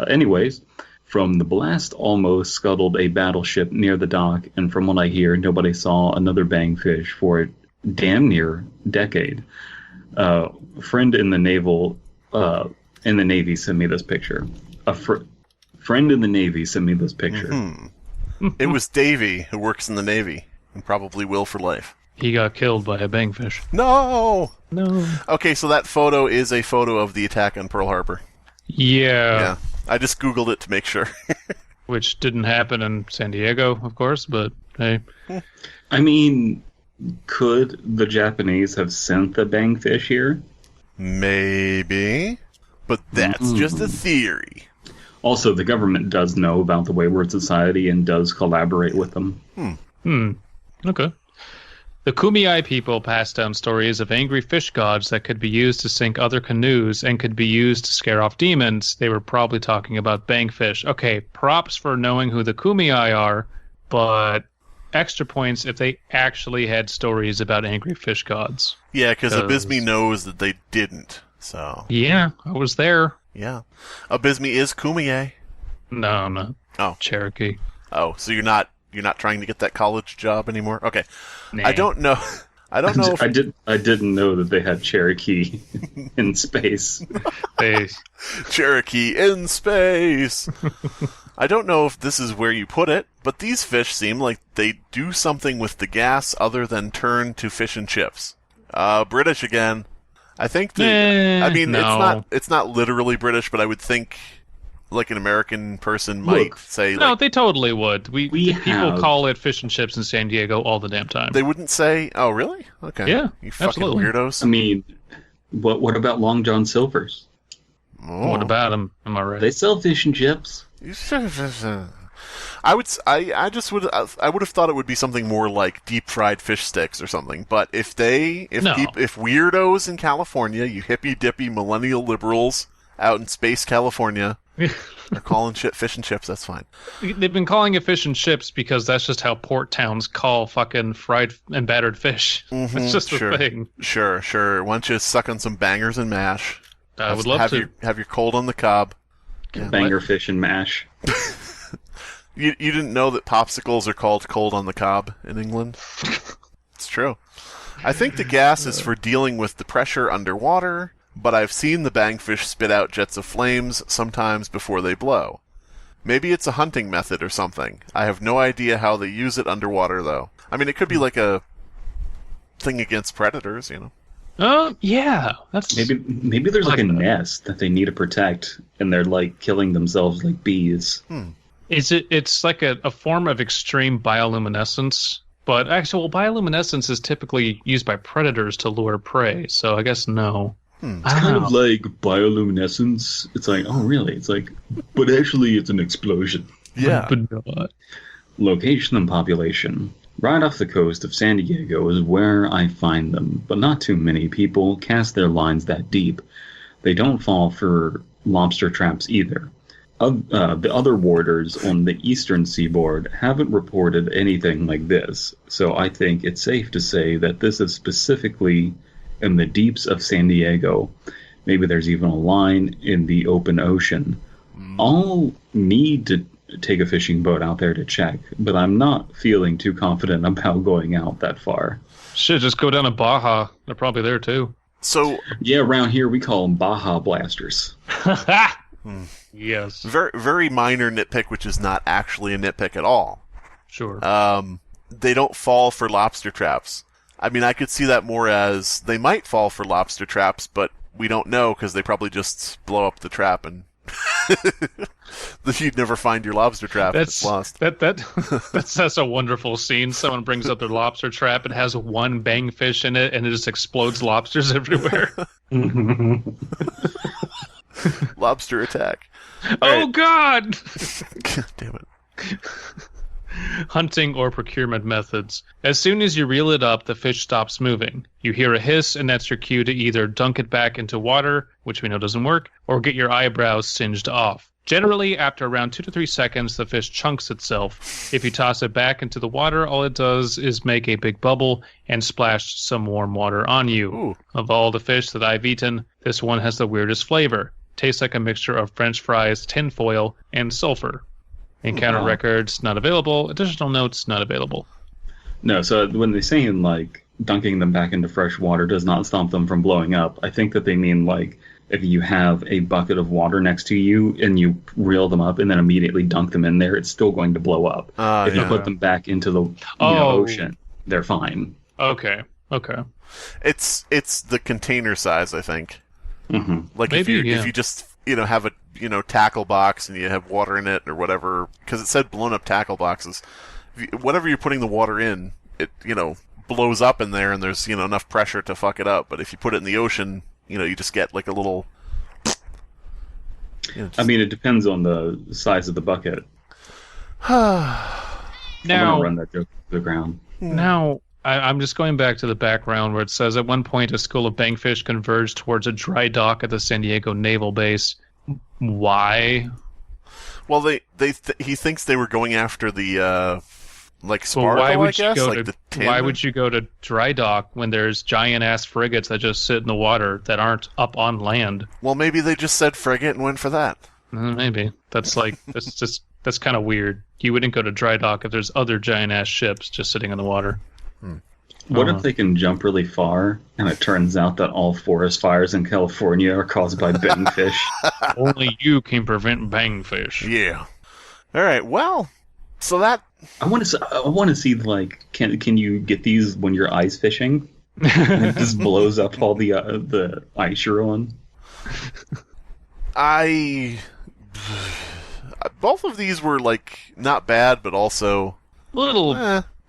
Anyways, from the blast almost scuttled a battleship near the dock, and from what I hear, nobody saw another bangfish for a damn near decade. Friend in the Navy sent me this picture. Friend in the Navy sent me this picture. Mm-hmm. It was Davey, who works in the Navy, and probably will for life. He got killed by a bangfish. No! No. Okay, so that photo is a photo of the attack on Pearl Harbor. Yeah. I just Googled it to make sure. Which didn't happen in San Diego, of course, but hey. I mean, could the Japanese have sent the bangfish here? Maybe. But that's just a theory. Also, the government does know about the Wayward Society and does collaborate with them. Okay. The Kumeyaay people passed down stories of angry fish gods that could be used to sink other canoes and could be used to scare off demons. They were probably talking about bangfish. Okay, props for knowing who the Kumeyaay are, but extra points if they actually had stories about angry fish gods. Yeah, because Abysmii knows that they didn't, so... Yeah, I was there. Yeah. Abysmii is Kumeyaay. No, I'm not. Oh. Cherokee. Oh, so you're not trying to get that college job anymore? Okay. Nah. I don't know. I don't know if... I didn't know that they had Cherokee in space. Cherokee in space! I don't know if this is where you put it, but these fish seem like they do something with the gas other than turn to fish and chips. British again. I think no. it's not literally British, but I would think like an American person might say... No, like, they totally would. People have... call it fish and chips in San Diego all the damn time. They wouldn't say, oh, really? Okay. Yeah, you fucking absolutely. weirdos. I mean, what about Long John Silver's? Oh. What about them? Am I right? They sell fish and chips. I would have thought it would be something more like deep fried fish sticks or something. But if weirdos in California, you hippy dippy millennial liberals out in space California, are calling shit fish and chips, that's fine. They've been calling it fish and chips because that's just how port towns call fucking fried and battered fish. Mm-hmm, it's just a thing. Sure. Why don't you suck on some bangers and mash? I would love to. Have your cold on the cob. Banger fish and mash. You didn't know that popsicles are called cold on the cob in England? It's true. I think the gas is for dealing with the pressure underwater, but I've seen the bangfish spit out jets of flames sometimes before they blow. Maybe it's a hunting method or something. I have no idea how they use it underwater, though. I mean, it could be like a thing against predators, you know? Yeah. That's maybe there's like a nest that they need to protect, and they're like killing themselves like bees. It's like a form of extreme bioluminescence, but actual bioluminescence is typically used by predators to lure prey, so I guess no. It's kind of like bioluminescence. It's like, oh really? It's like, but actually it's an explosion. Yeah. But not. Location and population. Right off the coast of San Diego is where I find them, but not too many people cast their lines that deep. They don't fall for lobster traps either. The other warders on the eastern seaboard haven't reported anything like this, so I think it's safe to say that this is specifically in the deeps of San Diego. Maybe there's even a line in the open ocean. I'll need to take a fishing boat out there to check, but I'm not feeling too confident about going out that far. Shit, just go down to Baja. They're probably there too. So yeah, around here we call them Baja blasters. Yes. Very, very minor nitpick, which is not actually a nitpick at all. Sure. They don't fall for lobster traps. I mean, I could see that more as they might fall for lobster traps, but we don't know because they probably just blow up the trap and you'd never find your lobster trap. It's lost. That's a wonderful scene. Someone brings up their lobster trap. It has one bangfish in it, and it just explodes lobsters everywhere. Lobster attack. Oh, God! God damn it. Hunting or procurement methods. As soon as you reel it up, the fish stops moving. You hear a hiss, and that's your cue to either dunk it back into water, which we know doesn't work, or get your eyebrows singed off. Generally, after around 2 to 3 seconds, the fish chunks itself. If you toss it back into the water, all it does is make a big bubble and splash some warm water on you. Ooh. Of all the fish that I've eaten, this one has the weirdest flavor. Tastes like a mixture of French fries, tinfoil, and sulfur. Encounter records not available. Additional notes not available. No, so when they say in like dunking them back into fresh water does not stop them from blowing up. I think that they mean, like, if you have a bucket of water next to you and you reel them up and then immediately dunk them in there, it's still going to blow up. If you put them back into the ocean, they're fine. Okay. It's the container size, I think. Mm-hmm. Like if you just have a tackle box and you have water in it or whatever, because it said blown up tackle boxes. Whatever you're putting the water in, it blows up in there and there's enough pressure to fuck it up. But if you put it in the ocean, you just get like a little. I mean, it depends on the size of the bucket. Now, I'm gonna run that joke to the ground. Now, I'm just going back to the background where it says at one point a school of bankfish converged towards a dry dock at the San Diego Naval Base. Why? Well, he thinks they were going after the sparkle, why would I guess? Why would you go to dry dock when there's giant ass frigates that just sit in the water that aren't up on land? Well, maybe they just said frigate and went for that. Maybe that's that's kind of weird. You wouldn't go to dry dock if there's other giant ass ships just sitting in the water. What if they can jump really far, and it turns out that all forest fires in California are caused by bangfish? Only you can prevent bangfish. Yeah. All right. Well, so that I want to see like can you get these when you're ice fishing? And it just blows up all the ice you're on. Both of these were like not bad, but also little.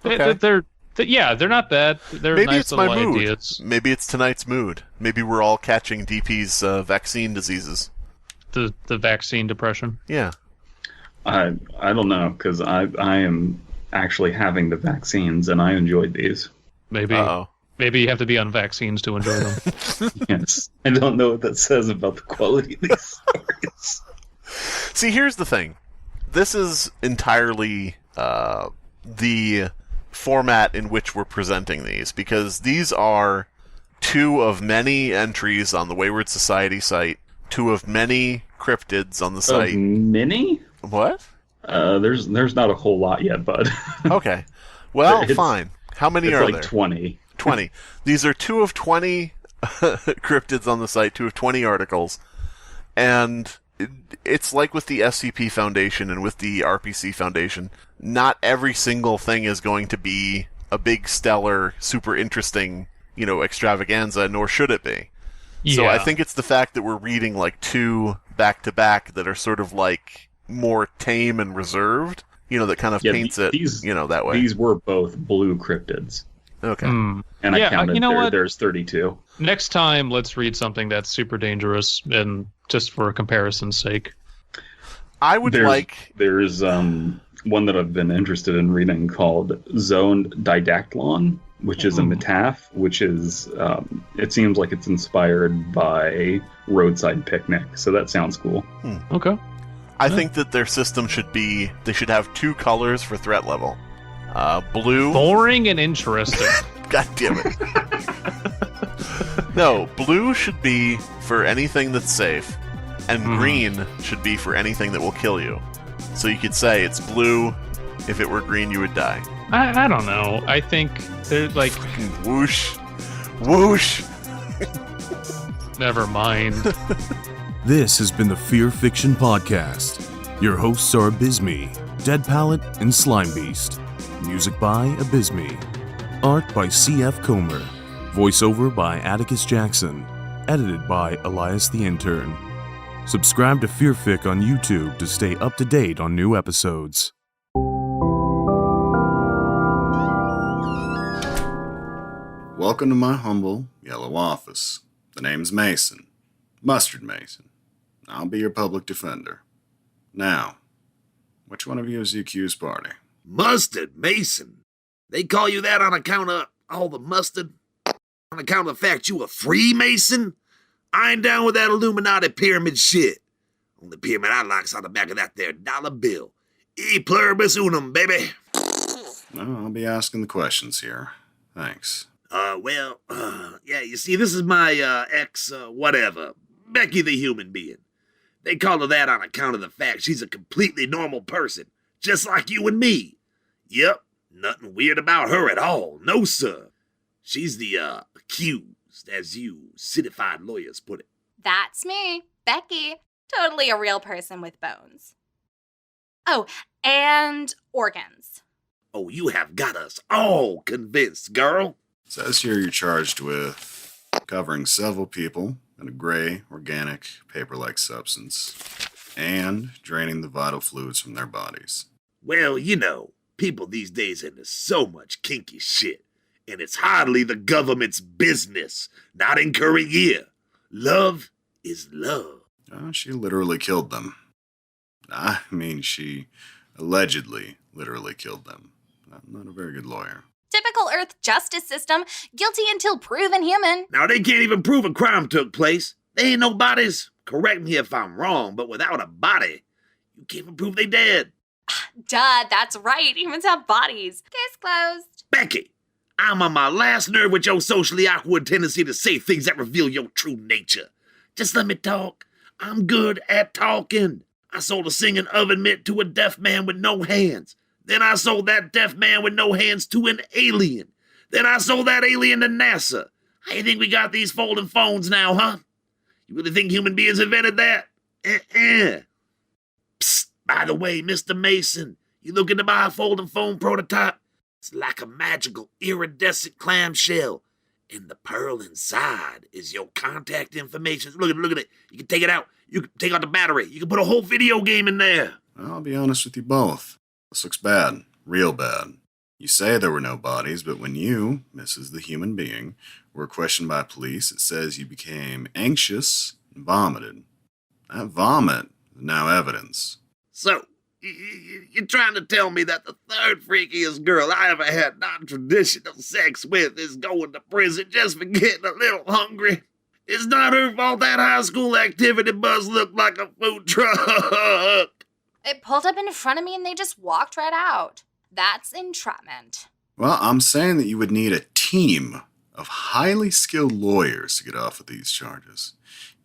Okay. They're not bad. They're maybe nice it's my little mood. ideas. Maybe it's tonight's mood. Maybe we're all catching DP's vaccine diseases. The vaccine depression. Yeah. I don't know, because I am actually having the vaccines and I enjoyed these. Maybe you have to be on vaccines to enjoy them. Yes. I don't know what that says about the quality of these stories. See, here's the thing. This is entirely the format in which we're presenting these, because these are two of many entries on the Wayward Society site, two of many cryptids on the site. Many? What? There's not a whole lot yet, bud. Okay. Well, fine. How many are like there? 20. 20. These are two of 20 cryptids on the site, two of 20 articles, and it's like with the SCP Foundation and with the RPC Foundation, not every single thing is going to be a big, stellar, super interesting, extravaganza, nor should it be. Yeah. So I think it's the fact that we're reading like two back-to-back that are sort of like more tame and reserved, that kind of paints it, that way. These were both blue cryptids. Okay. And I counted there's 32. Next time, let's read something that's super dangerous, and just for comparison's sake. There's one that I've been interested in reading called Zoned Didactlon, which is a metaph, which is, it seems like it's inspired by Roadside Picnic, so that sounds cool. Okay. I think that their system they should have two colors for threat level. Blue. Boring and interesting. God damn it. No, blue should be for anything that's safe, and green should be for anything that will kill you. So you could say it's blue. If it were green, you would die. I don't know. I think they're like... Fucking whoosh. Whoosh. Never mind. This has been the Fear Fiction Podcast. Your hosts are Abysmii, Dead Palette, and Slimebeast. Music by Abysmii. Art by C.F. Comer. Voiceover by Atticus Jackson. Edited by Elias the Intern. Subscribe to Fearfic on YouTube to stay up to date on new episodes. Welcome to my humble yellow office. The name's Mason. Mustard Mason. I'll be your public defender. Now, which one of you is the accused party? Mustard Mason? They call you that on account of all the mustard? On account of the fact you a Freemason? I ain't down with that Illuminati pyramid shit. Only pyramid I like's on the back of that there dollar bill. E pluribus unum, baby. Well, I'll be asking the questions here. Thanks. Yeah, you see, this is my, whatever. Becky the human being. They call her that on account of the fact she's a completely normal person, just like you and me. Yep, nothing weird about her at all, no sir. She's the, accused, as you citified lawyers put it. That's me, Becky. Totally a real person with bones. Oh, and organs. Oh, you have got us all convinced, girl. Says here you're charged with covering several people in a gray, organic, paper-like substance and draining the vital fluids from their bodies. Well, you know, people these days into so much kinky shit, and it's hardly the government's business, not incurring here. Love is love. She literally killed them. I mean, she allegedly literally killed them. I'm not a very good lawyer. Typical Earth justice system, guilty until proven human. Now, they can't even prove a crime took place. They ain't no bodies. Correct me if I'm wrong, but without a body, you can't even prove they dead. Duh, that's right. Humans have bodies. Case closed. Becky, I'm on my last nerve with your socially awkward tendency to say things that reveal your true nature. Just let me talk. I'm good at talking. I sold a singing oven mitt to a deaf man with no hands. Then I sold that deaf man with no hands to an alien. Then I sold that alien to NASA. How you think we got these folding phones now, huh? You really think human beings invented that? Psst, by the way, Mr. Mason, you looking to buy a folding phone prototype? It's like a magical iridescent clamshell. And the pearl inside is your contact information. Look at it. You can take it out. You can take out the battery. You can put a whole video game in there. I'll be honest with you both. This looks bad. Real bad. You say there were no bodies, but when you, Mrs. the Human Being, were questioned by police, it says you became anxious and vomited. That vomit is now evidence. So, you're trying to tell me that the third freakiest girl I ever had non-traditional sex with is going to prison just for getting a little hungry? It's not her fault that high school activity bus looked like a food truck. It pulled up in front of me and they just walked right out. That's entrapment. Well, I'm saying that you would need a team of highly skilled lawyers to get off of these charges.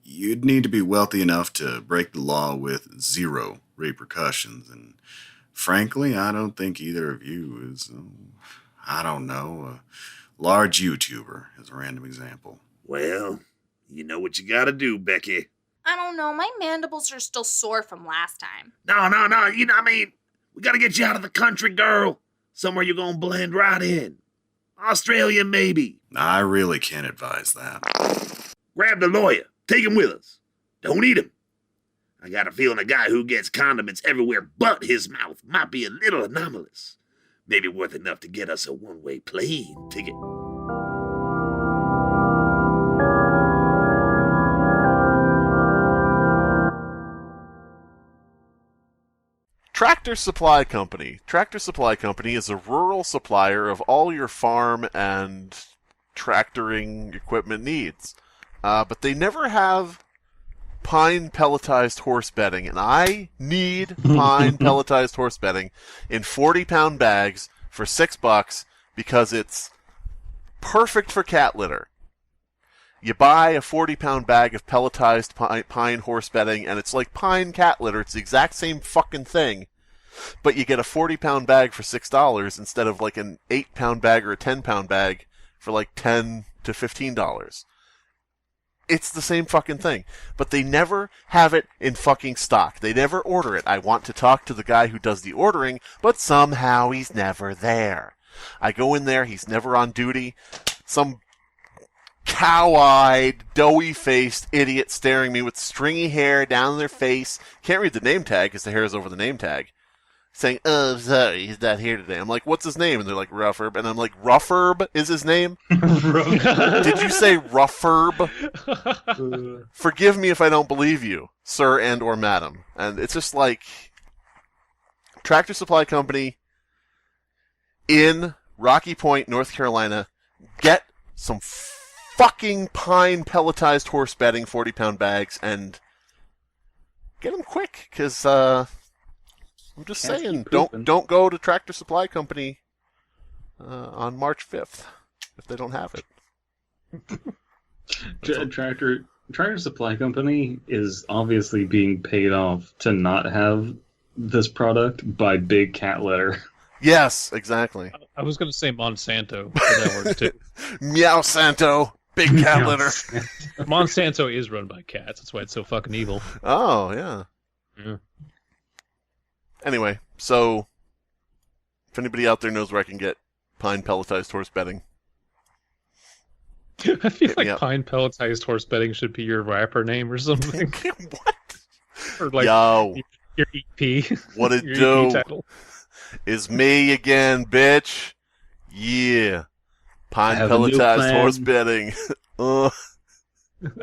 You'd need to be wealthy enough to break the law with zero repercussions, and frankly, I don't think either of you is, a large YouTuber, as a random example. Well, you know what you gotta do, Becky. I don't know, my mandibles are still sore from last time. No, you know, we gotta get you out of the country, girl. Somewhere you're gonna blend right in. Australia, maybe. I really can't advise that. Grab the lawyer. Take him with us. Don't eat him. I got a feeling a guy who gets condiments everywhere but his mouth might be a little anomalous. Maybe worth enough to get us a one-way plane ticket. Tractor Supply Company. Tractor Supply Company is a rural supplier of all your farm and tractoring equipment needs. But they never have pine pelletized horse bedding, and I need pine pelletized horse bedding in 40-pound bags for $6 because it's perfect for cat litter. You buy a 40-pound bag of pelletized pine horse bedding, and it's like pine cat litter. It's the exact same fucking thing, but you get a 40-pound bag for $6 instead of like an 8-pound bag or a 10-pound bag for like $10 to $15. It's the same fucking thing, but they never have it in fucking stock. They never order it. I want to talk to the guy who does the ordering, but somehow he's never there. I go in there, he's never on duty. Some cow-eyed, doughy-faced idiot staring at me with stringy hair down their face. Can't read the name tag because the hair is over the name tag. Saying, "Oh, sorry, he's not here today." I'm like, "What's his name?" And they're like, "Ruffherb." And I'm like, "Ruffherb is his name?" Did you say Ruffherb? Forgive me if I don't believe you, sir and or madam. And it's just like, Tractor Supply Company in Rocky Point, North Carolina, get some fucking pine pelletized horse bedding 40-pound bags and get them quick, because I'm just saying, don't go to Tractor Supply Company on March 5th if they don't have it. Tractor Supply Company is obviously being paid off to not have this product by big cat litter. Yes, exactly. I was going to say Monsanto, but that works too. Meow Santo, big cat litter. Monsanto is run by cats. That's why it's so fucking evil. Oh, yeah. Yeah. Anyway, so if anybody out there knows where I can get pine pelletized horse bedding. I feel Hit me like up. pine pelletized horse bedding should be your rapper name or something. What? Or like Yo, your EP. what it your do? EP title. Is me again, bitch. Yeah. Pine I have a new pelletized plan. horse bedding. I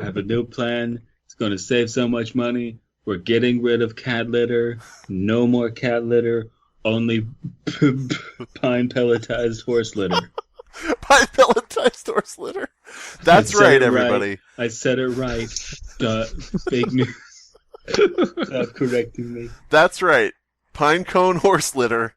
have a new plan. It's going to save so much money. We're getting rid of cat litter. No more cat litter. Only pine pelletized horse litter. Pine pelletized horse litter. That's I said right, it everybody. I said it right. Fake news. Stop correcting me. That's right. Pine cone horse litter.